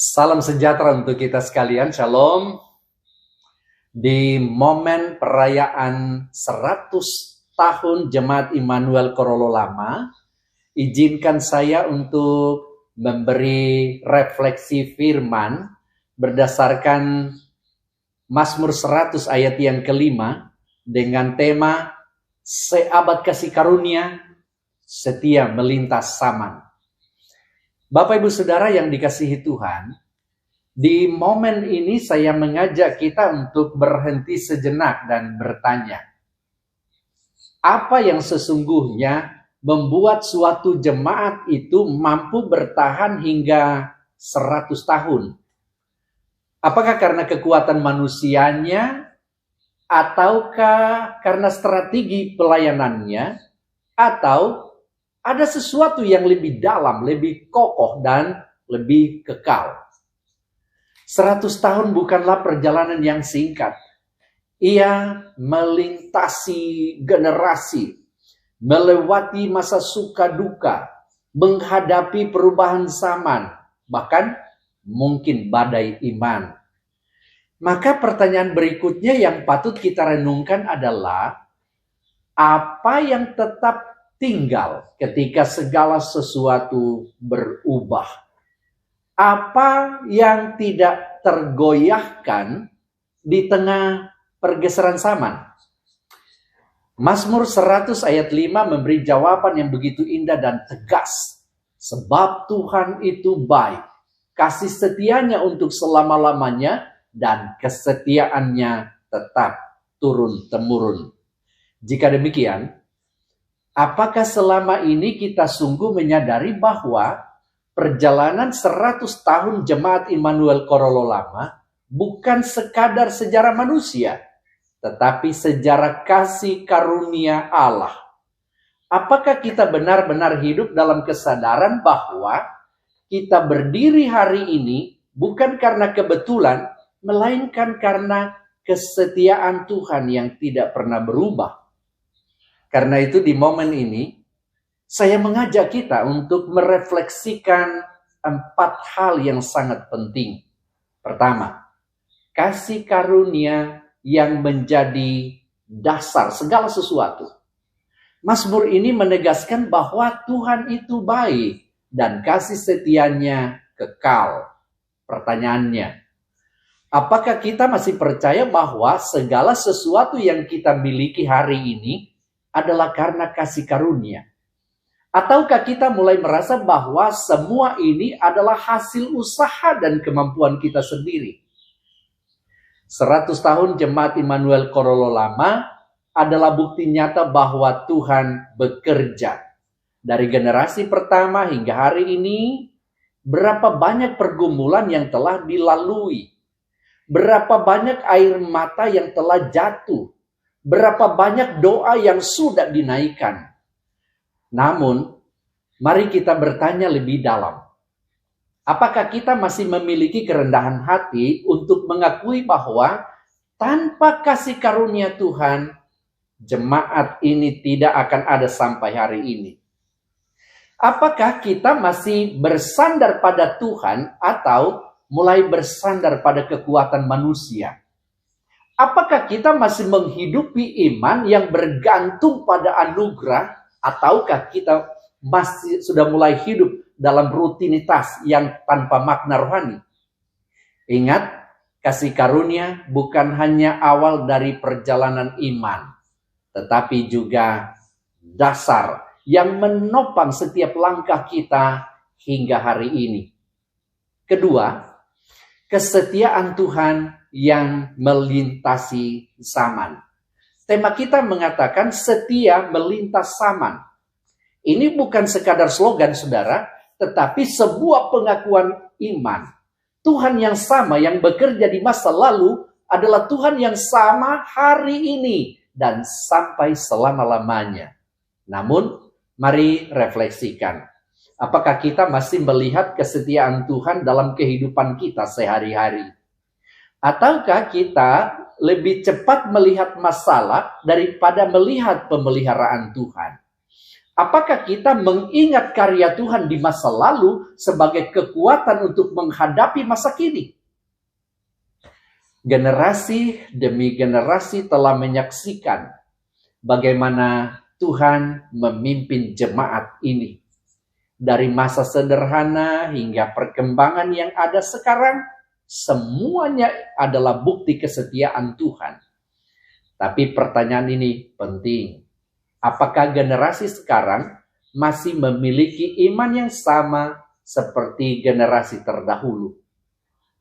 Salam sejahtera untuk kita sekalian, Shalom. Di momen perayaan 100 tahun Jemaat Immanuel Korolo Lama, izinkan saya untuk memberi refleksi firman berdasarkan Mazmur 100 ayat yang kelima dengan tema Seabad Kasih Karunia Setia Melintas Zaman. Bapak Ibu Saudara yang dikasihi Tuhan, di momen ini saya mengajak kita untuk berhenti sejenak dan bertanya, apa yang sesungguhnya membuat suatu jemaat itu mampu bertahan hingga 100 tahun? Apakah karena kekuatan manusianya, ataukah karena strategi pelayanannya, atau ada sesuatu yang lebih dalam, lebih kokoh, dan lebih kekal? 100 tahun bukanlah perjalanan yang singkat. Ia melintasi generasi, melewati masa suka duka, menghadapi perubahan zaman, bahkan mungkin badai iman. Maka pertanyaan berikutnya yang patut kita renungkan adalah, apa yang tetap tinggal ketika segala sesuatu berubah? Apa yang tidak tergoyahkan di tengah pergeseran zaman? Mazmur 100 ayat 5 memberi jawaban yang begitu indah dan tegas. Sebab Tuhan itu baik, kasih setianya untuk selama-lamanya, dan kesetiaannya tetap turun-temurun. Jika demikian, apakah selama ini kita sungguh menyadari bahwa perjalanan 100 tahun Jemaat Immanuel Korolo Lama bukan sekadar sejarah manusia, tetapi sejarah kasih karunia Allah? Apakah kita benar-benar hidup dalam kesadaran bahwa kita berdiri hari ini bukan karena kebetulan, melainkan karena kesetiaan Tuhan yang tidak pernah berubah? Karena itu di momen ini, saya mengajak kita untuk merefleksikan 4 hal yang sangat penting. Pertama, kasih karunia yang menjadi dasar segala sesuatu. Mazmur ini menegaskan bahwa Tuhan itu baik dan kasih setianya kekal. Pertanyaannya, apakah kita masih percaya bahwa segala sesuatu yang kita miliki hari ini adalah karena kasih karunia? Ataukah kita mulai merasa bahwa semua ini adalah hasil usaha dan kemampuan kita sendiri? 100 tahun Jemaat Immanuel Korolo Lama adalah bukti nyata bahwa Tuhan bekerja. Dari generasi pertama hingga hari ini, berapa banyak pergumulan yang telah dilalui, berapa banyak air mata yang telah jatuh, berapa banyak doa yang sudah dinaikkan. Namun, mari kita bertanya lebih dalam. Apakah kita masih memiliki kerendahan hati untuk mengakui bahwa tanpa kasih karunia Tuhan, jemaat ini tidak akan ada sampai hari ini? Apakah kita masih bersandar pada Tuhan atau mulai bersandar pada kekuatan manusia? Apakah kita masih menghidupi iman yang bergantung pada anugerah, ataukah kita masih sudah mulai hidup dalam rutinitas yang tanpa makna rohani? Ingat, kasih karunia bukan hanya awal dari perjalanan iman, tetapi juga dasar yang menopang setiap langkah kita hingga hari ini. Kedua, kesetiaan Tuhan yang melintasi zaman. Tema kita mengatakan setia melintas zaman. Ini bukan sekadar slogan, saudara, tetapi sebuah pengakuan iman. Tuhan yang sama yang bekerja di masa lalu adalah Tuhan yang sama hari ini dan sampai selama-lamanya. Namun, mari refleksikan. Apakah kita masih melihat kesetiaan Tuhan dalam kehidupan kita sehari-hari? Ataukah kita lebih cepat melihat masalah daripada melihat pemeliharaan Tuhan? Apakah kita mengingat karya Tuhan di masa lalu sebagai kekuatan untuk menghadapi masa kini? Generasi demi generasi telah menyaksikan bagaimana Tuhan memimpin jemaat ini. Dari masa sederhana hingga perkembangan yang ada sekarang, semuanya adalah bukti kesetiaan Tuhan. Tapi pertanyaan ini penting. Apakah generasi sekarang masih memiliki iman yang sama seperti generasi terdahulu?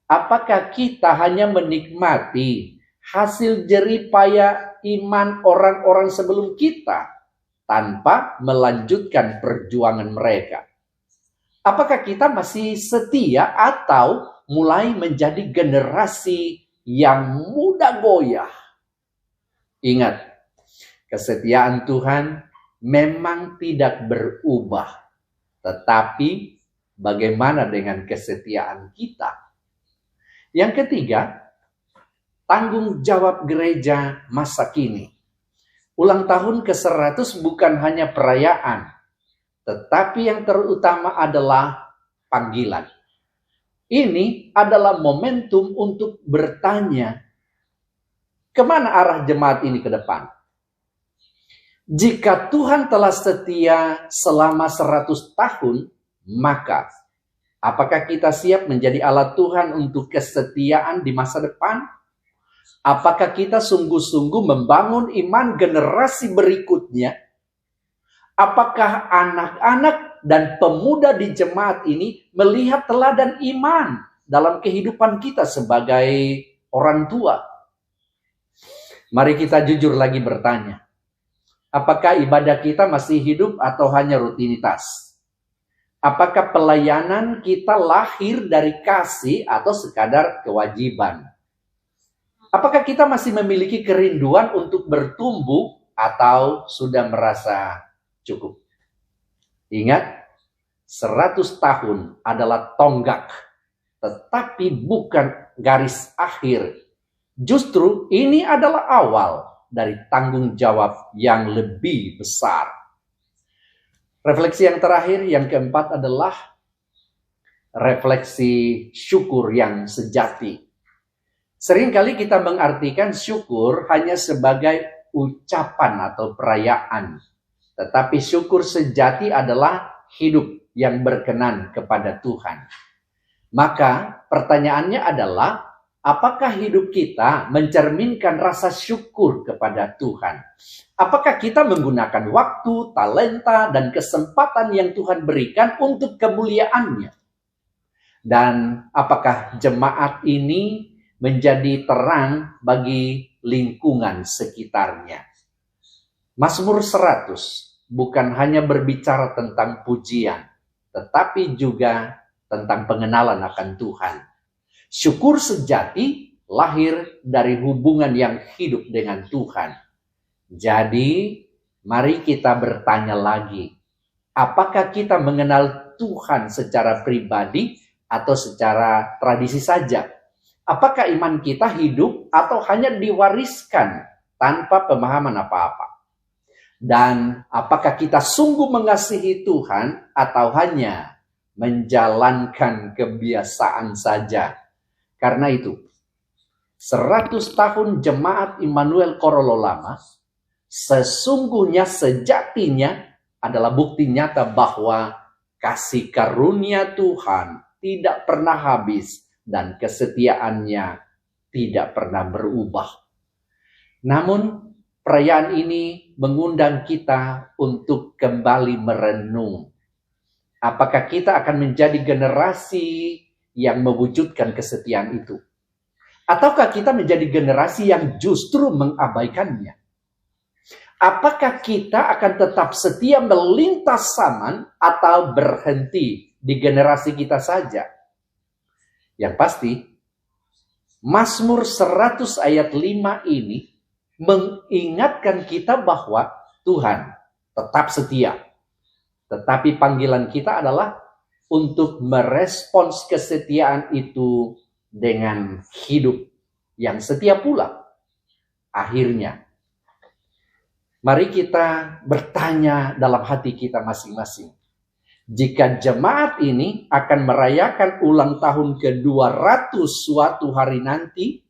Apakah kita hanya menikmati hasil jerih payah iman orang-orang sebelum kita tanpa melanjutkan perjuangan mereka? Apakah kita masih setia atau mulai menjadi generasi yang mudah goyah? Ingat, kesetiaan Tuhan memang tidak berubah. Tetapi bagaimana dengan kesetiaan kita? Yang ketiga, tanggung jawab gereja masa kini. Ulang tahun ke-100 bukan hanya perayaan, tetapi yang terutama adalah panggilan. Ini adalah momentum untuk bertanya, kemana arah jemaat ini ke depan? Jika Tuhan telah setia selama 100 tahun, maka apakah kita siap menjadi alat Tuhan untuk kesetiaan di masa depan? Apakah kita sungguh-sungguh membangun iman generasi berikutnya? Apakah anak-anak dan pemuda di jemaat ini melihat teladan iman dalam kehidupan kita sebagai orang tua? Mari kita jujur lagi bertanya. Apakah ibadah kita masih hidup atau hanya rutinitas? Apakah pelayanan kita lahir dari kasih atau sekadar kewajiban? Apakah kita masih memiliki kerinduan untuk bertumbuh atau sudah merasa cukup? Ingat, 100 tahun adalah tonggak, tetapi bukan garis akhir. Justru ini adalah awal dari tanggung jawab yang lebih besar. Refleksi yang terakhir, yang keempat adalah refleksi syukur yang sejati. Seringkali kita mengartikan syukur hanya sebagai ucapan atau perayaan. Tetapi syukur sejati adalah hidup yang berkenan kepada Tuhan. Maka pertanyaannya adalah, apakah hidup kita mencerminkan rasa syukur kepada Tuhan? Apakah kita menggunakan waktu, talenta, dan kesempatan yang Tuhan berikan untuk kemuliaan-Nya? Dan apakah jemaat ini menjadi terang bagi lingkungan sekitarnya? Mazmur 100 bukan hanya berbicara tentang pujian, tetapi juga tentang pengenalan akan Tuhan. Syukur sejati lahir dari hubungan yang hidup dengan Tuhan. Jadi, mari kita bertanya lagi, apakah kita mengenal Tuhan secara pribadi atau secara tradisi saja? Apakah iman kita hidup atau hanya diwariskan tanpa pemahaman apa-apa? Dan apakah kita sungguh mengasihi Tuhan atau hanya menjalankan kebiasaan saja? Karena itu, 100 tahun jemaat Immanuel Korolo Lama sesungguhnya sejatinya adalah bukti nyata bahwa kasih karunia Tuhan tidak pernah habis dan kesetiaannya tidak pernah berubah. Namun perayaan ini mengundang kita untuk kembali merenung. Apakah kita akan menjadi generasi yang mewujudkan kesetiaan itu? Ataukah kita menjadi generasi yang justru mengabaikannya? Apakah kita akan tetap setia melintas zaman atau berhenti di generasi kita saja? Yang pasti, Mazmur 100 ayat 5 ini mengingatkan kita bahwa Tuhan tetap setia. Tetapi panggilan kita adalah untuk merespons kesetiaan itu dengan hidup yang setia pula. Akhirnya, Mari kita bertanya dalam hati kita masing-masing. Jika jemaat ini akan merayakan ulang tahun ke-200 suatu hari nanti,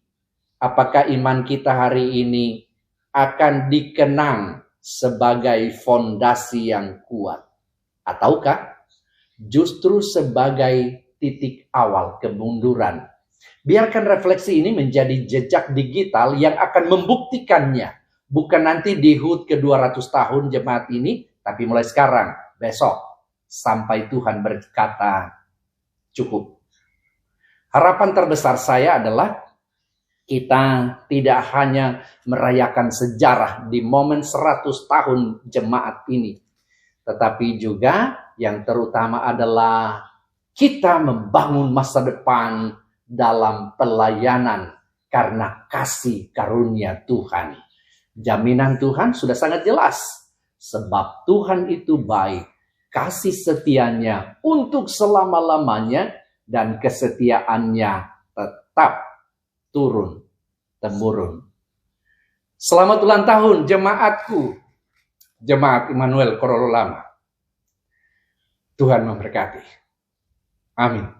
apakah iman kita hari ini akan dikenang sebagai fondasi yang kuat? Ataukah justru sebagai titik awal kemunduran? Biarkan refleksi ini menjadi jejak digital yang akan membuktikannya. Bukan nanti di HUT ke-200 tahun jemaat ini, tapi mulai sekarang, besok, sampai Tuhan berkata, cukup. Harapan terbesar saya adalah kita tidak hanya merayakan sejarah di momen 100 tahun jemaat ini, tetapi juga yang terutama adalah kita membangun masa depan dalam pelayanan karena kasih karunia Tuhan. Jaminan Tuhan sudah sangat jelas. Sebab Tuhan itu baik. Kasih setianya untuk selama-lamanya. Dan kesetiaannya tetap turun-temurun. Selamat ulang tahun jemaatku. Jemaat Immanuel Kororo Lama. Tuhan memberkati. Amin.